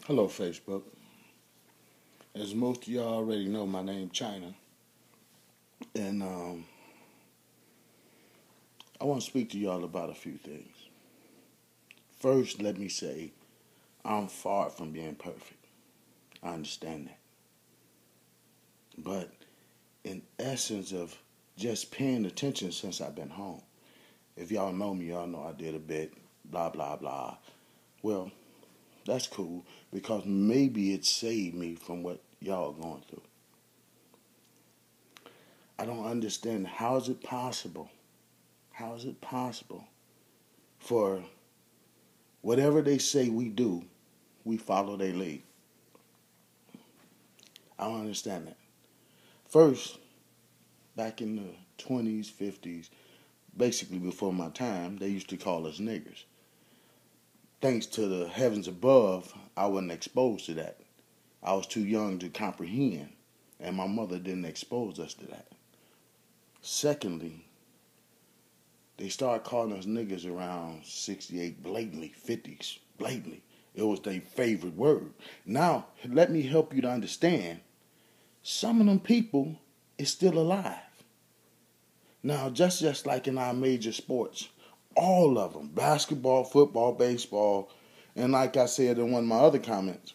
Hello, Facebook. As most of y'all already know, my name China, and I want to speak to y'all about a few things. First, let me say I'm far from being perfect. I understand that, but in essence of just paying attention since I've been home. If y'all know me, y'all know I did a bit, blah blah blah. Well, that's cool because maybe it saved me from what y'all are going through. I don't understand how is it possible. How is it possible for whatever they say we do, we follow their lead? I don't understand that. First, back in the 20s, 50s, basically before my time, they used to call us niggers. Thanks to the heavens above, I wasn't exposed to that. I was too young to comprehend, and my mother didn't expose us to that. Secondly, they started calling us niggas around 68, blatantly, 50s, blatantly. It was their favorite word. Now, let me help you to understand, some of them people is still alive. Now, just like in our major sports, all of them, basketball, football, baseball, and like I said in one of my other comments,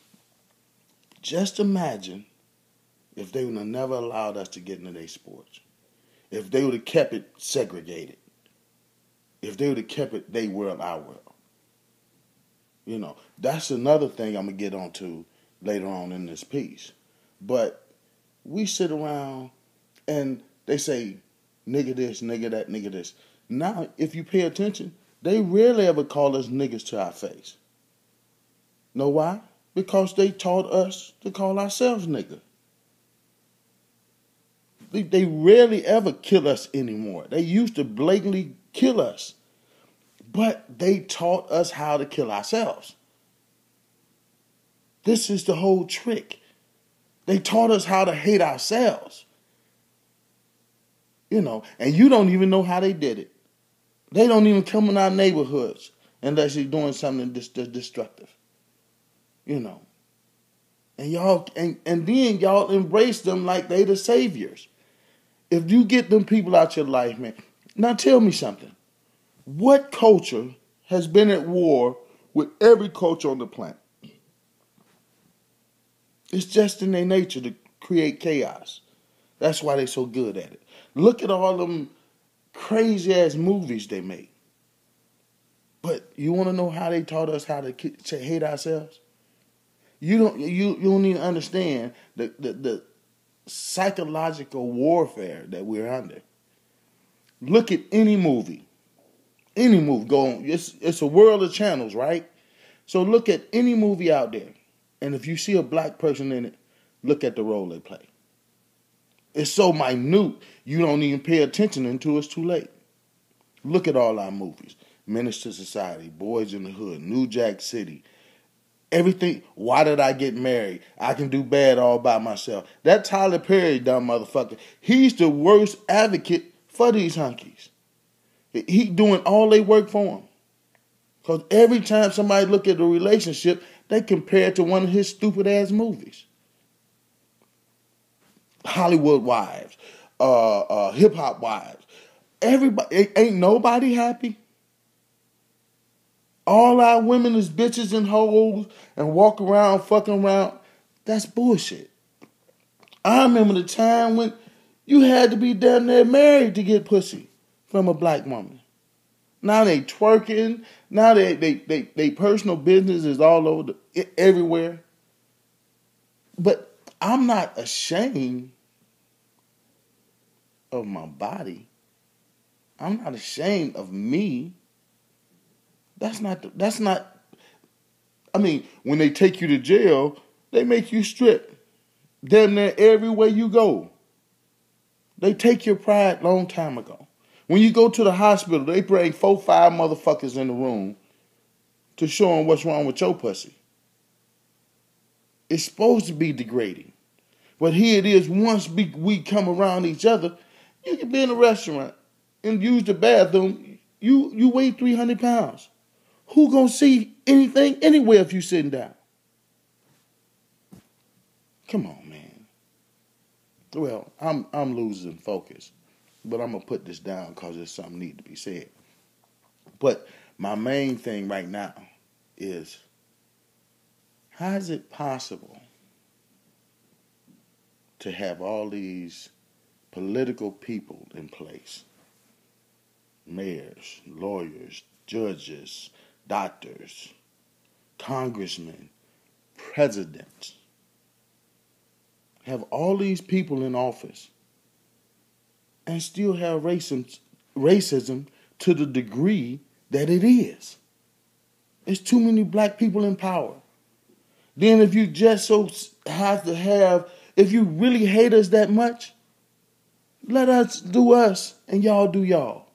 just imagine if they would have never allowed us to get into their sports. If they would have kept it segregated. If they would have kept it they world, our world. You know, that's another thing I'm going to get onto later on in this piece. But we sit around and they say, nigga this, nigga that, nigga this. Now, if you pay attention, they rarely ever call us niggas to our face. Know why? Because they taught us to call ourselves nigga. They rarely ever kill us anymore. They used to blatantly kill us. But they taught us how to kill ourselves. This is the whole trick. They taught us how to hate ourselves. You know, and you don't even know how they did it. They don't even come in our neighborhoods unless you're doing something destructive. You know. And y'all and then y'all embrace them like they the saviors. If you get them people out your life, man. Now tell me something. What culture has been at war with every culture on the planet? It's just in their nature to create chaos. That's why they're so good at it. Look at all them crazy ass movies they make. But you want to know how they taught us how to hate ourselves? You don't even understand the psychological warfare that we're under. Look at any movie. Any movie. Go on. It's a world of channels, right? So look at any movie out there. And if you see a black person in it, look at the role they play. It's so minute, you don't even pay attention until it's too late. Look at all our movies. Menace to Society, Boys in the Hood, New Jack City. Everything. Why Did I Get Married? I Can Do Bad All By Myself. That Tyler Perry dumb motherfucker, he's the worst advocate for these hunkies. He doing all they work for him. Because every time somebody look at the relationship, they compare it to one of his stupid ass movies. Hollywood Wives, Hip Hop Wives. Everybody, ain't nobody happy. All our women is bitches and hoes and walk around fucking around. That's bullshit. I remember the time when you had to be damn near married to get pussy from a black woman. Now they twerking. Now they personal business is all over everywhere. But I'm not ashamed of my body. I'm not ashamed of me. That's not. I mean, when they take you to jail, they make you strip. Damn near everywhere you go. They take your pride long time ago. When you go to the hospital, they bring 4, 5 motherfuckers in the room to show them what's wrong with your pussy. It's supposed to be degrading. But here it is, once we come around each other, you can be in a restaurant and use the bathroom. You weigh 300 pounds. Who gonna see anything anywhere if you sitting down? Come on, man. Well, I'm losing focus, but I'm gonna put this down because there's something need to be said. But my main thing right now is, how is it possible to have all these political people in place? Mayors, lawyers, judges, doctors, congressmen, presidents. Have all these people in office and still have racism to the degree that it is. It's too many black people in power. Then if you just so have to have, if you really hate us that much, let us do us and y'all do y'all.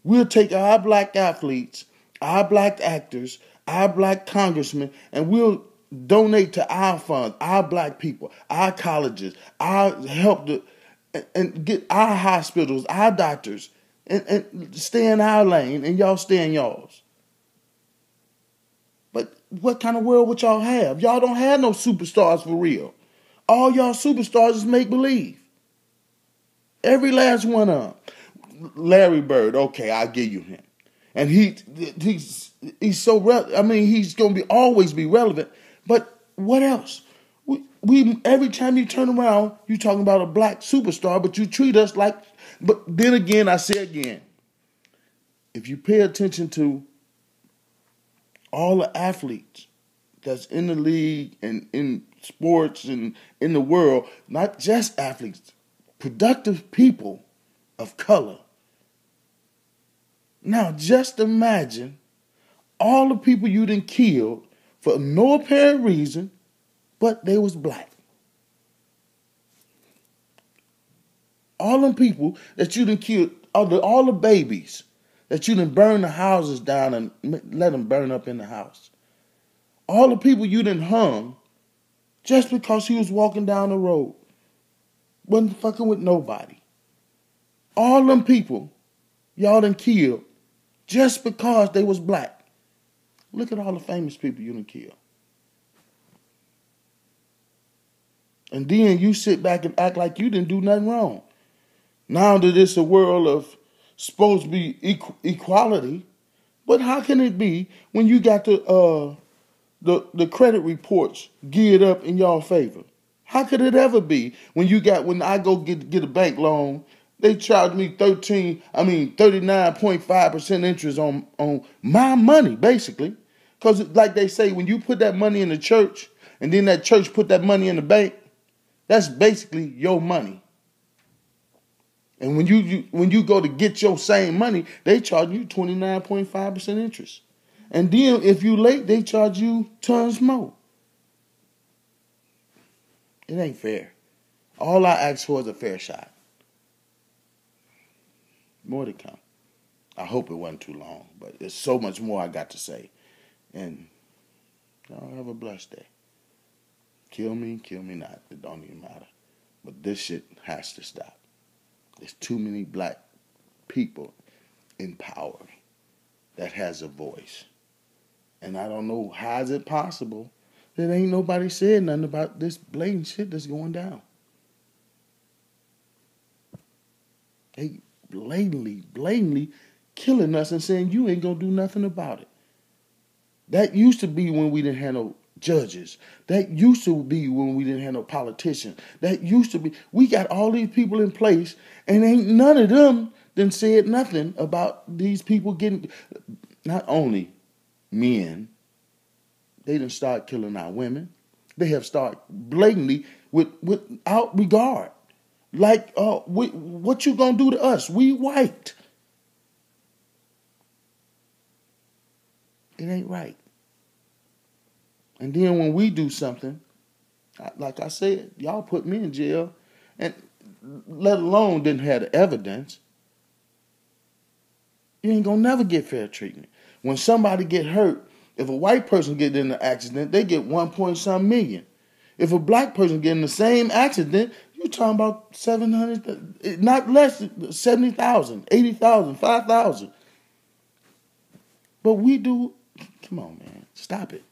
We'll take our black athletes, our black actors, our black congressmen, and we'll donate to our funds, our black people, our colleges, our help to, and get our hospitals, our doctors, and stay in our lane, and y'all stay in y'all's. But what kind of world would y'all have? Y'all don't have no superstars for real. All y'all superstars is make-believe. Every last one of them. Larry Bird, okay, I'll give you him. And he's so he's going to always be relevant. But what else? We every time you turn around, you talking about a black superstar, but you treat us like. But then again, I say again, if you pay attention to all the athletes that's in the league and in sports and in the world, not just athletes, productive people of color. Now, just imagine all the people you done killed for no apparent reason, but they was black. All them people that you done killed, all the babies that you done burned the houses down and let them burn up in the house. All the people you done hung just because he was walking down the road. Wasn't fucking with nobody. All them people y'all done killed just because they was black. Look at all the famous people you done killed. And then you sit back and act like you didn't do nothing wrong. Now that it's a world of supposed to be equality, but how can it be when you got the credit reports geared up in y'all favor? How could it ever be when I go get a bank loan, they charge me 39.5% interest on my money, basically. Because like they say, when you put that money in the church and then that church put that money in the bank, that's basically your money. And when you go to get your same money, they charge you 29.5% interest. And then if you late, they charge you tons more. It ain't fair. All I ask for is a fair shot. More to come. I hope it wasn't too long, but there's so much more I got to say. And y'all have a blessed day. Kill me not. It don't even matter. But this shit has to stop. There's too many black people in power that has a voice. And I don't know how is it possible that ain't nobody said nothing about this blatant shit that's going down. They blatantly killing us and saying you ain't gonna do nothing about it. That used to be when we didn't have no judges. That used to be when we didn't have no politicians. That used to be. We got all these people in place and ain't none of them done said nothing about these people getting, not only men, they done start killing our women. They have started blatantly without regard. Like, what you gonna do to us? We white. It ain't right. And then when we do something, like I said, y'all put me in jail, and let alone didn't have the evidence. You ain't gonna never get fair treatment. When somebody get hurt, if a white person get in an accident, they get 1.some million. If a black person get in the same accident, you're talking about 700, not less, 70,000, 80,000, 5,000. But we do, come on, man, stop it.